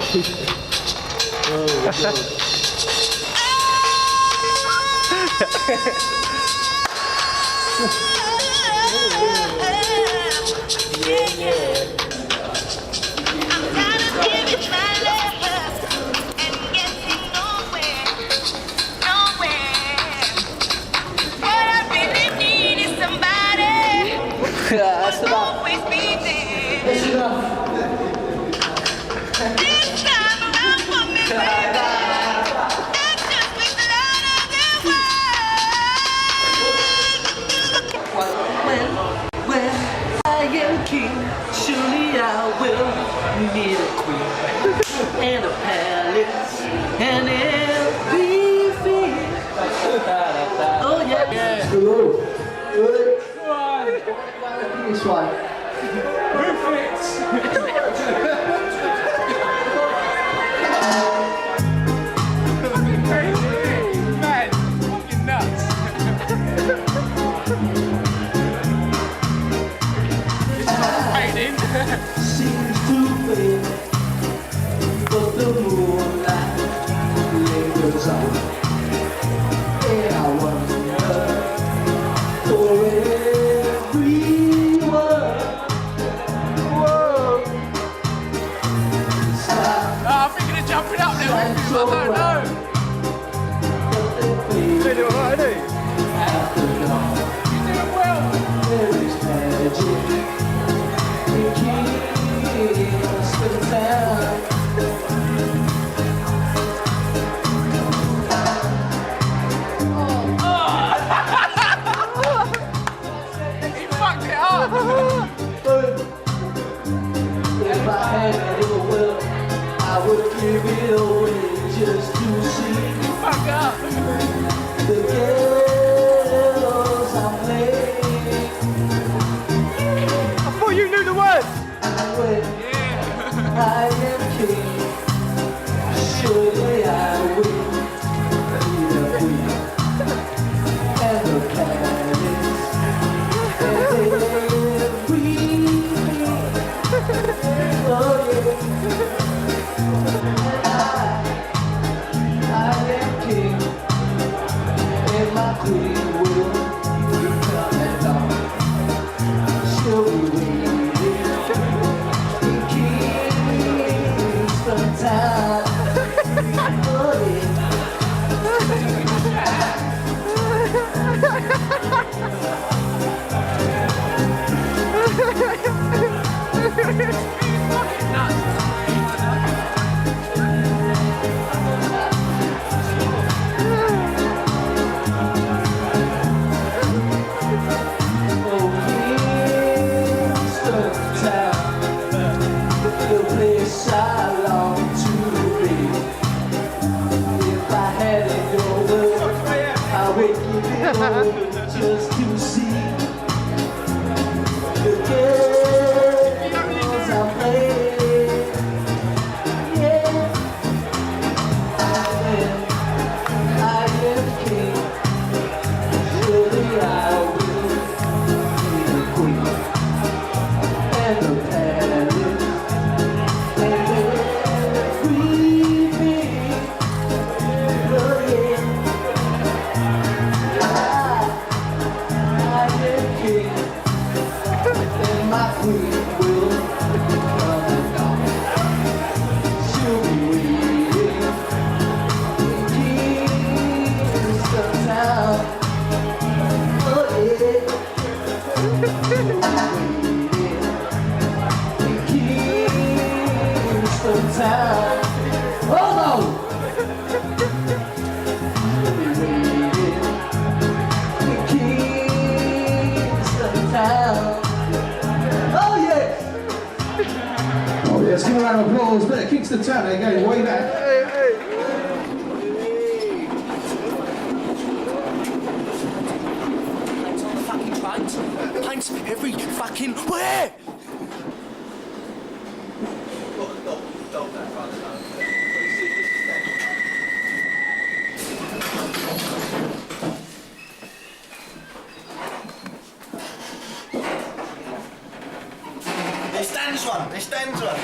Speaker 21: That's enough. That's enough. When I am king, surely I will need a queen and a palace and everything. Oh yeah. Hello. This one. Perfect.
Speaker 7: Man, fucking nuts.
Speaker 21: Seems to fade, but the moonlight lingers on. And I wonder for everyone. Whoa.
Speaker 7: I'm thinking of jumping up there with you, I don't know.
Speaker 3: when I am king. Surely I will be the queen and the palace and everything. Oh yeah. I am king and my queen will come and down. She'll be waiting in Kingston Town. Oh yeah. Just to see the girls I play. Yeah, I am king. Surely I will be the queen and the palace and everything. Oh yeah. And my queen will come and down. She'll be waiting in Kingston Town. Oh yeah. She'll be waiting in Kingston Town. Oh no. She'll be waiting in Kingston Town. Oh yeah! Oh yeah, let's give a round of applause. Bit of Kingston Town there, going way back.
Speaker 21: Paint on the fucking paint. Paint every fucking where?
Speaker 5: It stands one. It stands one.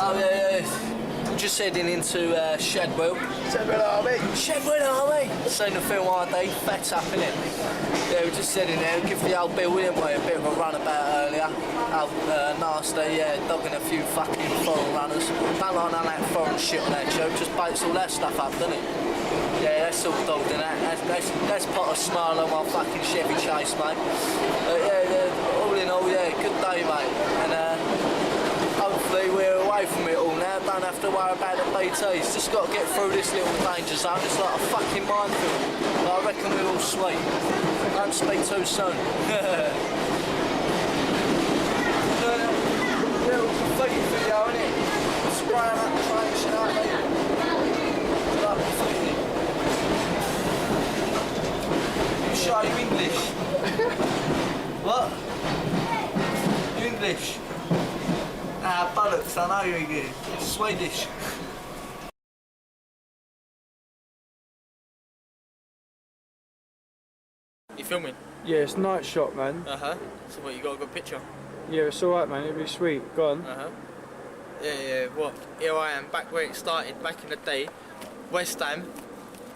Speaker 21: Oh yeah. Just heading into Shadwell.
Speaker 5: Shadwell Army.
Speaker 21: Shadwell Army. Seen the film ID. Fats up in it. Yeah, we're just heading there. Give the old Bill William a bit of a runabout earlier. Nasty, yeah, dogging a few fucking foreign runners. Don't like none of that foreign shit on that joke. Just baits all that stuff up, doesn't it? Yeah, that's all dogged in that. That's put a smile on my fucking Chevy Chase, mate. Yeah, all in all, yeah, good day, mate. And hopefully we're away from it all now. Don't have to worry about the BTs. Just got to get through this little danger zone. It's like a fucking minefield. But I reckon we're all sweet. Don't speak too soon. Little graffiti video, innit? Spraying up the train, shit like that. Like graffiti. You sure you English? What? You English? Ah, bollocks, I know you're English. Swedish.
Speaker 11: You filming?
Speaker 13: Yeah, it's night shot, man.
Speaker 11: Uh-huh. So what, you got a good picture?
Speaker 13: Yeah, it's alright, man. It'll be sweet. Go on.
Speaker 11: Uh-huh. Yeah, what? Here I am, back where it started, back in the day. West Ham,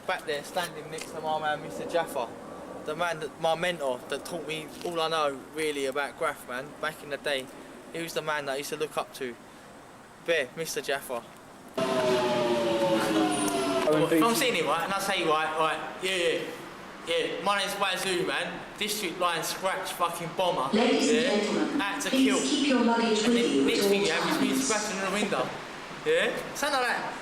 Speaker 11: back there, standing next to my man, Mr. Jaffa. The man, my mentor, that taught me all I know, really, about graph, man, back in the day. He was the man that I used to look up to. There, Mr. Jaffa. If I'm seeing it, right, and I say, right, yeah, my name's Wazoo, man. District line scratch fucking bomber.
Speaker 16: Ladies and gentlemen,
Speaker 11: out to
Speaker 16: please
Speaker 11: kill.
Speaker 16: keep your luggage with you.
Speaker 11: Next thing you have is me scratching the window. Yeah? Something like that.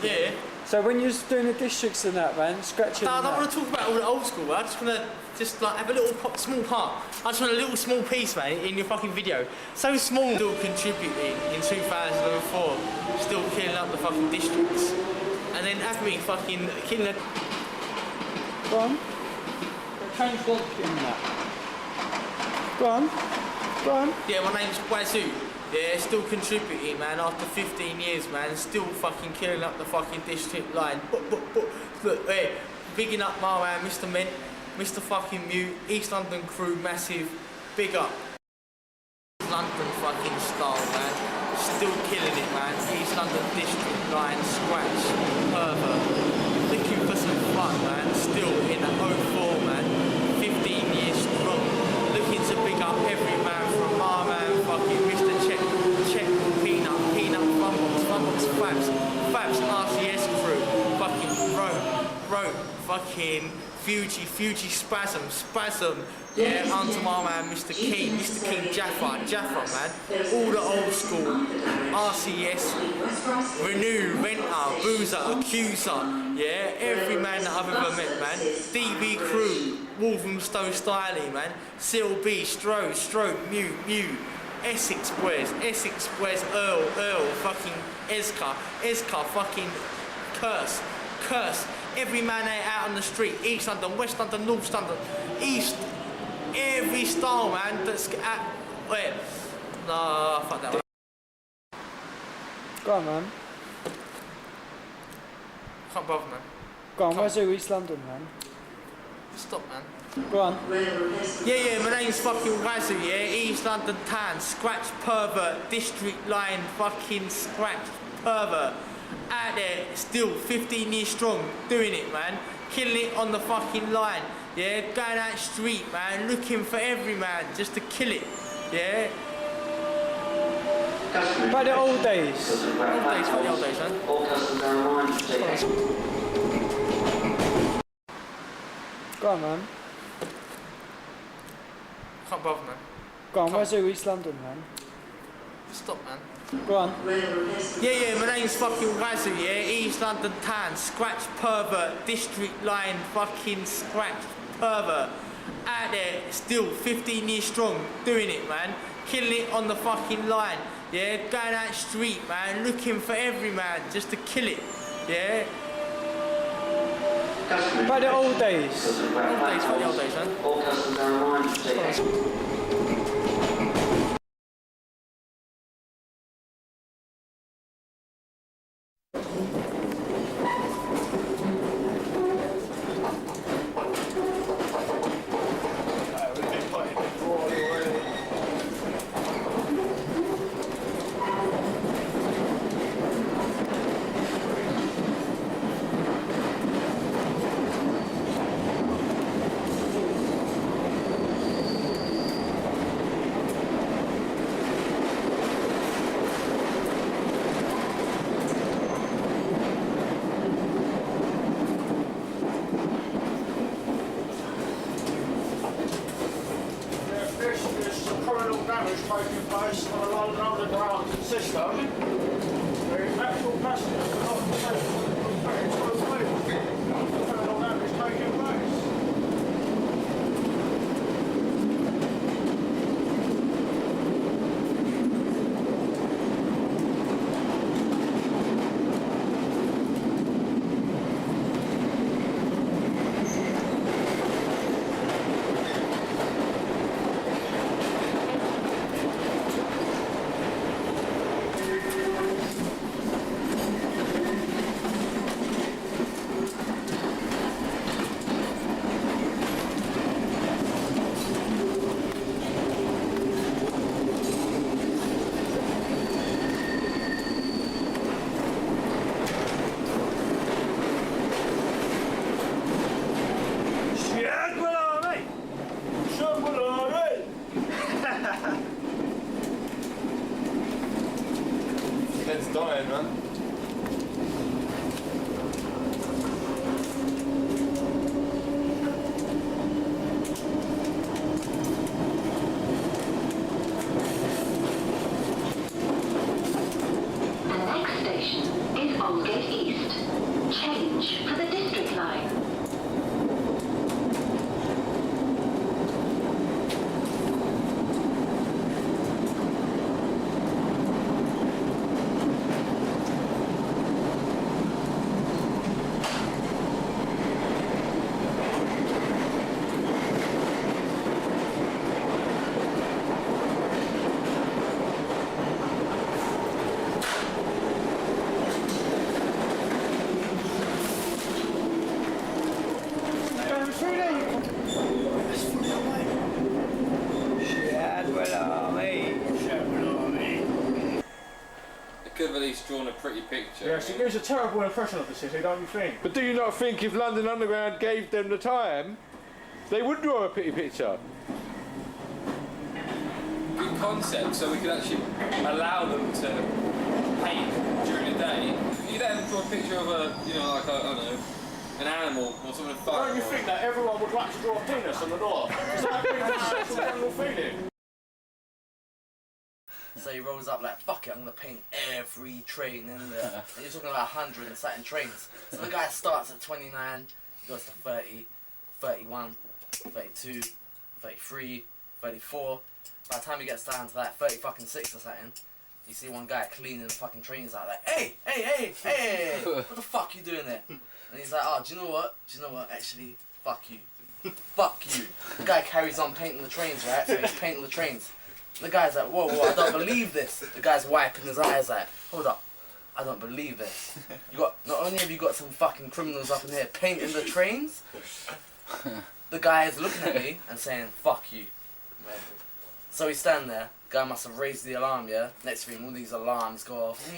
Speaker 11: Yeah.
Speaker 13: So when you're doing the districts and that, man, scratching.
Speaker 11: No, I don't want to talk about all the old school, man. I just want to like have a little small part. I just want a little small piece, man, in your fucking video. So small. Still contributing in 2004, still killing up the fucking districts, and then have me fucking killing the.
Speaker 13: Go on. Change the in that. Go on. Go on.
Speaker 11: Yeah, my name's Wazoo. Yeah, still contributing, man, after 15 years, man, still fucking killing up the fucking district line. Look, hey, bigging up my man, Mr. Mint, Mr. fucking Mute, East London crew, massive, big up. London fucking style, man, still killing it, man. East London district line, scratch, pervert. Looking for some fun, man, still in the 04, man, 15 years strong. Looking to big up every man from my man, fucking Mr. Check, Peanut, Funbox, Fabs, RCS crew, fucking Rope, fucking Fuji, Spasm, yeah, onto my man, Mr. King Jaffa, man, all the old school, RCS, Renew, Renter, Boozer, Accuser, yeah, every man that I've ever met, man, DB crew, Wolverhampton Styling, man, Seal B, Stroke, Mew, Essex boys, Earl, fucking Eska, fucking Curse, every man out on the street, East London, West London, North London, East, every style, man, that's at, wait, nah, fuck that one.
Speaker 13: Go on, man.
Speaker 11: Can't bother, man.
Speaker 13: Go on, where's your East London, man?
Speaker 11: Stop, man.
Speaker 13: Go on.
Speaker 11: Yeah, my name's fucking Wazoo, yeah, East London Town, scratch pervert, district line, fucking scratch pervert. Out there, still 15 years strong, doing it, man, killing it on the fucking line, yeah, going out street, man, looking for every man just to kill it, yeah.
Speaker 13: By the old days.
Speaker 11: Fuck the old days, man.
Speaker 13: Go on, man.
Speaker 11: Can't bother, man.
Speaker 13: Go on, where's your East London, man?
Speaker 11: Stop, man.
Speaker 13: Go on.
Speaker 11: Yeah, my name's fucking Wazoo, yeah, East London Town, scratch pervert, district line, fucking scratch pervert. Out there, still 15 years strong, doing it, man, killing it on the fucking line, yeah, going out street, man, looking for every man just to kill it, yeah.
Speaker 13: By the old days.
Speaker 11: Fuck the old days, man.
Speaker 14: drawn a pretty picture.
Speaker 18: Yeah, she gives a terrible impression of the city, don't you think?
Speaker 15: But do you not think if London Underground gave them the time, they would draw a pretty picture?
Speaker 14: Good concept, so we could actually allow them to paint during the day. You then draw a picture of a, you know, like a, I don't know, an animal or something fun.
Speaker 18: Don't you think that everyone would like to draw a penis on the door? Does that bring a special general feeling?
Speaker 21: So he rolls up like, fuck it, I'm gonna paint every train in there. And you're talking about 100 and certain trains. So the guy starts at 29, goes to 30, 31, 32, 33, 34. By the time he gets down to like 30 fucking 6 or something, you see one guy cleaning the fucking trains out like, hey, what the fuck you doing there? And he's like, oh, do you know what? Actually, fuck you. Fuck you. The guy carries on painting the trains, right? So he's painting the trains. The guy's like, whoa, I don't believe this. The guy's wiping his eyes like, hold up, I don't believe this. Not only have you got some fucking criminals up in here painting the trains, the guy is looking at me and saying, fuck you. So he's standing there, guy must have raised the alarm, yeah? Next thing, all these alarms go off.